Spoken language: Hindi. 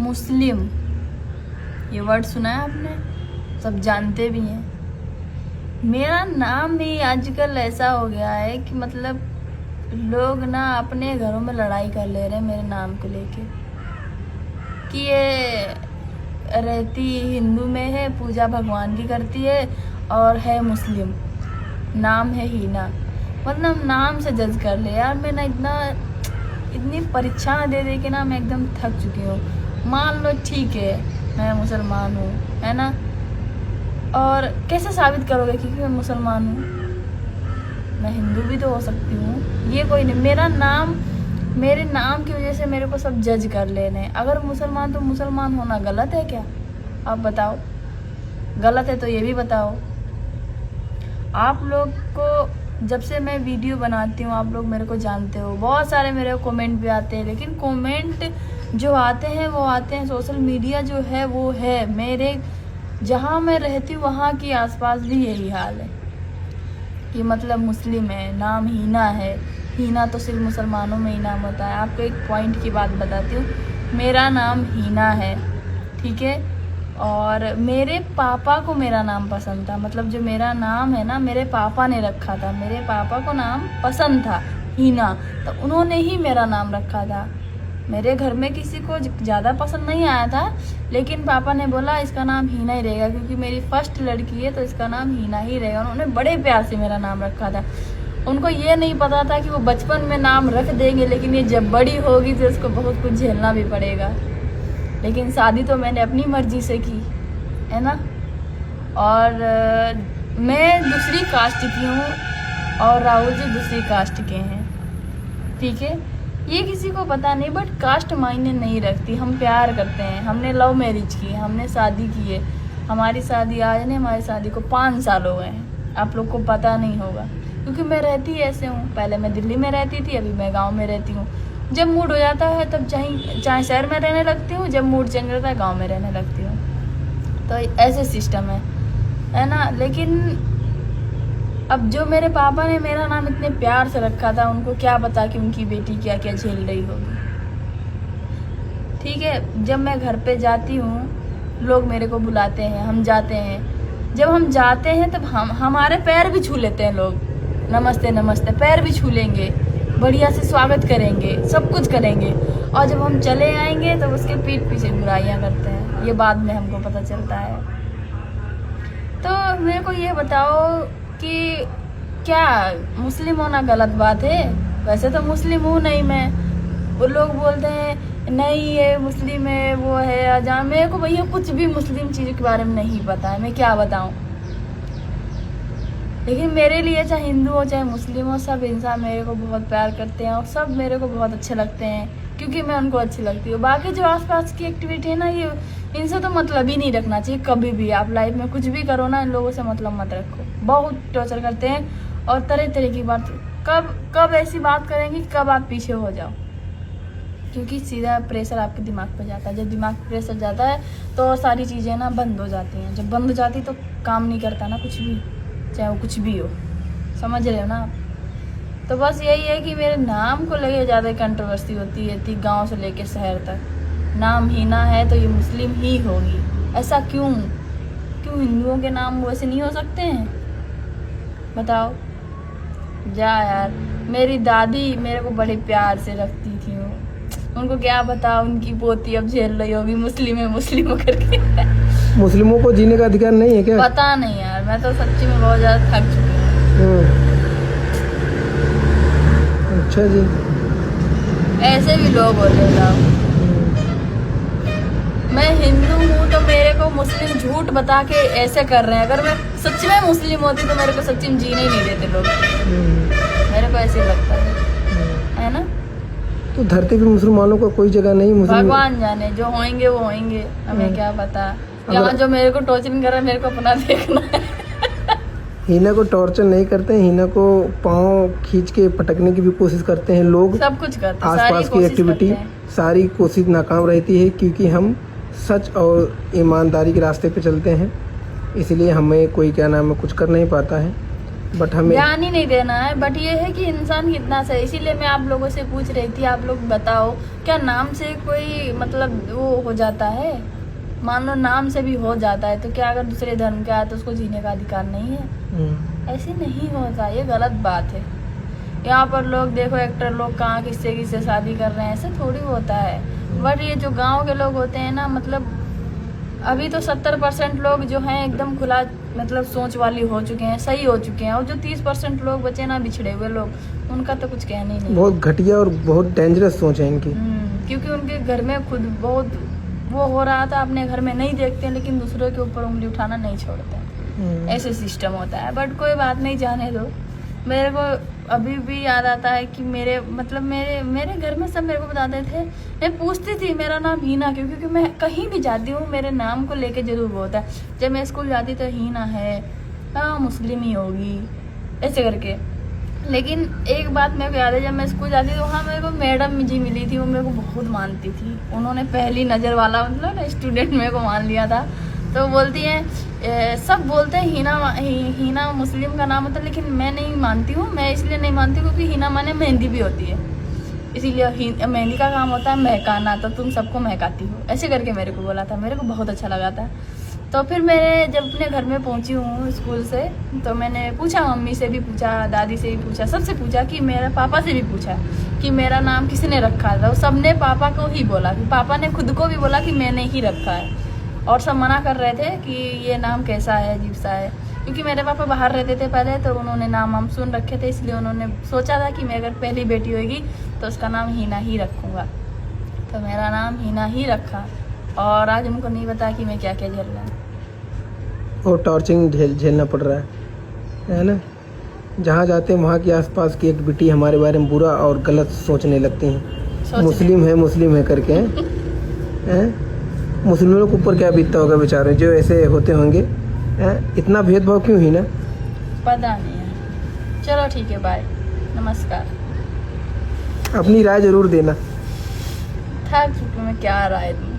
मुस्लिम, ये वर्ड सुना है आपने, सब जानते भी हैं। मेरा नाम भी आजकल ऐसा हो गया है कि मतलब लोग ना अपने घरों में लड़ाई कर ले रहे हैं मेरे नाम को लेके, कि ये रहती हिंदू में है, पूजा भगवान की करती है, और है मुस्लिम, नाम है हीना। मतलब नाम से जज कर ले यार। मैं ना इतनी परीक्षाएं दे दे के ना मैं एकदम थक चुकी हूँ। मान लो ठीक है मैं मुसलमान हूँ, है ना, और कैसे साबित करोगे कि मैं मुसलमान हूँ? मैं हिंदू भी तो हो सकती हूँ, ये कोई नहीं। मेरे नाम की वजह से मेरे को सब जज कर लेने। अगर मुसलमान तो मुसलमान होना गलत है क्या? आप बताओ, गलत है तो ये भी बताओ। आप लोग को जब से मैं वीडियो बनाती हूँ आप लोग मेरे को जानते हो, बहुत सारे मेरे को कमेंट भी आते हैं, लेकिन कमेंट जो आते हैं वो आते हैं, सोशल मीडिया जो है वो है, मेरे जहाँ मैं रहती हूँ वहाँ की आसपास भी यही हाल है कि मतलब मुस्लिम है, नाम हीना है। हीना तो सिर्फ मुसलमानों में ही नाम होता है। आपको एक पॉइंट की बात बताती हूँ, मेरा नाम हीना है, ठीक है, और मेरे पापा को मेरा नाम पसंद था। मतलब जो मेरा नाम है ना, मेरे पापा ने रखा था, मेरे पापा को नाम पसंद था हीना, तो उन्होंने ही मेरा नाम रखा था। मेरे घर में किसी को ज़्यादा पसंद नहीं आया था, लेकिन पापा ने बोला इसका नाम हीना ही रहेगा, क्योंकि मेरी फर्स्ट लड़की है तो इसका नाम हीना ही रहेगा। उन्होंने बड़े प्यार से मेरा नाम रखा था। उनको ये नहीं पता था कि वो बचपन में नाम रख देंगे, लेकिन ये जब बड़ी होगी तो इसको बहुत कुछ झेलना भी पड़ेगा। लेकिन शादी तो मैंने अपनी मर्जी से की, है ना, और मैं दूसरी कास्ट की हूँ और राहुल जी दूसरी कास्ट के हैं, ठीक है। ये किसी को पता नहीं, बट कास्ट मायने नहीं रखती। हम प्यार करते हैं, हमने लव मैरिज की, हमने शादी की है। हमारी शादी आज नहीं, हमारी शादी को 5 साल हो गए हैं। आप लोग को पता नहीं होगा, क्योंकि मैं रहती ऐसे हूँ। पहले मैं दिल्ली में रहती थी, अभी मैं गांव में रहती हूँ। जब मूड हो जाता है तब चाहे शहर में रहने लगती हूँ, जब मूड चेंज होता है गाँव में रहने लगती हूँ। तो ऐसे सिस्टम है ना। लेकिन अब जो मेरे पापा ने मेरा नाम इतने प्यार से रखा था, उनको क्या पता कि उनकी बेटी क्या क्या झेल रही होगी, ठीक है। जब मैं घर पे जाती हूँ लोग मेरे को बुलाते हैं, हम जाते हैं। जब हम जाते हैं तब हमारे पैर भी छू लेते हैं लोग, नमस्ते नमस्ते, पैर भी छू लेंगे, बढ़िया से स्वागत करेंगे, सब कुछ करेंगे। और जब हम चले आएंगे तो उसके पीठ पीछे बुराइयां करते हैं। ये बाद में हमको पता चलता है। तो मेरे को ये बताओ कि क्या मुस्लिम होना गलत बात है? वैसे तो मुस्लिम हूँ नहीं मैं। वो लोग बोलते हैं नहीं ये मुस्लिम है, वो है अजान। मेरे को भैया कुछ भी मुस्लिम चीज़ के बारे में नहीं पता है, मैं क्या बताऊँ। लेकिन मेरे लिए चाहे हिंदू हो चाहे मुस्लिम हो, सब इंसान मेरे को बहुत प्यार करते हैं और सब मेरे को बहुत अच्छे लगते हैं, क्योंकि मैं उनको अच्छी लगती हूँ। बाकी जो आसपास की एक्टिविटी है ना, ये इनसे तो मतलब ही नहीं रखना चाहिए कभी भी। आप लाइफ में कुछ भी करो ना, इन लोगों से मतलब मत रखो। बहुत टॉर्चर करते हैं और तरह तरह की बात। कब ऐसी बात करेंगे कब आप पीछे हो जाओ, क्योंकि सीधा प्रेशर आपके दिमाग पर जाता है। जब दिमाग पर प्रेशर जाता है तो सारी चीज़ें ना बंद हो जाती हैं। जब बंद हो जाती तो काम नहीं करता ना कुछ भी, चाहे वो कुछ भी हो, समझ रहे हो ना आप। तो बस यही है कि मेरे नाम को लेके ज़्यादा कंट्रोवर्सी होती है थी, गांव से लेके शहर तक। नाम हीना है तो ये मुस्लिम ही होगी, ऐसा क्यों? हिंदुओं के नाम वैसे नहीं हो सकते हैं? बताओ। जा यार, मेरी दादी मेरे को बड़े प्यार से रखती थी। उनको क्या पता उनकी पोती अब झेल रही होगी मुस्लिम करके। मुस्लिमों को जीने का अधिकार नहीं है क्या? पता नहीं यार, मैं तो सच्ची में बहुत ज़्यादा थक चुकी हूँ। अच्छा जी, ऐसे भी लोग होते हैं। मैं हिंदू हूँ तो मेरे को मुस्लिम झूठ बता के ऐसे कर रहे हैं। अगर मैं सच में मुस्लिम होती तो मेरे को सच्ची में जीने ही नहीं देते लोग। मेरे को ऐसे लगता है ना। तो धरती पे मुसलमानों का कोई जगह नहीं। भगवान जाने, जो होंगे वो होंगे, हमें क्या पता। यहाँ जो मेरे को टॉर्चरिंग कर रहा है मेरे को अपना देखना है। हीना को टॉर्चर नहीं करते हैं, हीना को पाँव खींच के पटकने की भी कोशिश करते हैं लोग। सब कुछ करते हैं, आसपास की एक्टिविटी सारी कोशिश नाकाम रहती है, क्योंकि हम सच और ईमानदारी के रास्ते पे चलते हैं। इसलिए हमें कोई क्या नाम है कुछ कर नहीं पाता है। बट हमें ध्यान ही नहीं देना है। बट ये है कि इंसान कितना सही, इसीलिए मैं आप लोगों से पूछ रही थी, आप लोग बताओ क्या नाम से कोई मतलब वो हो जाता है? मान लो नाम से भी हो जाता है तो क्या अगर दूसरे धर्म का है तो उसको जीने का अधिकार नहीं है? ऐसे नहीं होता, ये गलत बात है। यहाँ पर लोग देखो, एक्टर लोग कहाँ किससे शादी कर रहे हैं, ऐसे थोड़ी होता है। बट ये जो गांव के लोग होते हैं ना, मतलब अभी तो 70% लोग जो हैं एकदम खुला मतलब सोच वाली हो चुके हैं, सही हो चुके हैं, और जो 30% लोग बचे ना बिछड़े हुए लोग, उनका तो कुछ कहने ही नहीं। बहुत घटिया और बहुत डेंजरस सोच है इनकी। क्योंकि उनके घर में खुद बहुत वो हो रहा था, अपने घर में नहीं देखते लेकिन दूसरों के ऊपर उंगली उठाना नहीं छोड़ते। ऐसे सिस्टम होता है। बट कोई बात नहीं, जाने दो। मेरे को अभी भी याद आता है कि मेरे घर में सब मेरे को बताते थे। मैं पूछती थी मेरा नाम हीना क्यों, क्योंकि मैं कहीं भी जाती हूँ मेरे नाम को लेके जरूर होता है। जब मैं स्कूल जाती तो हीना है, हाँ मुस्लिम ही होगी, ऐसे करके। लेकिन एक बात मेरे को याद है, जब मैं स्कूल जाती थी वहाँ मेरे को मैडम जी मिली थी, वो मेरे को बहुत मानती थी। उन्होंने पहली नज़र वाला मतलब स्टूडेंट मेरे को मान लिया था। तो बोलती हैं सब बोलते हैं हीना मुस्लिम का नाम होता है, लेकिन मैं नहीं मानती हूँ। मैं इसलिए नहीं मानती क्योंकि हीना माने मेहंदी भी होती है, इसीलिए मेहंदी का काम होता है महकाना, तो तुम सबको महकाती हो, ऐसे करके मेरे को बोला था। मेरे को बहुत अच्छा लगा था। तो फिर मैंने जब अपने घर में पहुंची हूँ स्कूल से, तो मैंने पूछा, मम्मी से भी पूछा, दादी से भी पूछा, सबसे पूछा, कि मेरा पापा से भी पूछा कि मेरा नाम किसने रखा था। सबने पापा को ही बोला, कि पापा ने खुद को भी बोला कि मैंने ही रखा है, और सब मना कर रहे थे कि ये नाम कैसा है, अजीब सा है। क्योंकि मेरे पापा बाहर रहते थे पहले, तो उन्होंने नाम हम सुन रखे थे, इसलिए उन्होंने सोचा था कि मैं अगर पहली बेटी होगी तो उसका नाम हीना ही रखूँगा। तो मेरा नाम हीना ही रखा, और आज उनको नहीं पता कि मैं क्या क्या झेल रहा हूँ। और टॉर्चरिंग झेलना पड़ रहा है ना। जहाँ जाते हैं वहाँ के आसपास की एक बेटी हमारे बारे में बुरा और गलत सोचने लगती हैं, मुस्लिम है करके हैं। मुस्लिमों के ऊपर क्या बीतता होगा बेचारे जो ऐसे होते होंगे, इतना भेदभाव क्यों ही ना, पता नहीं है। चलो ठीक है, बाय, नमस्कार। अपनी राय जरूर देना। थक चुकी मैं, क्या राय दूँ।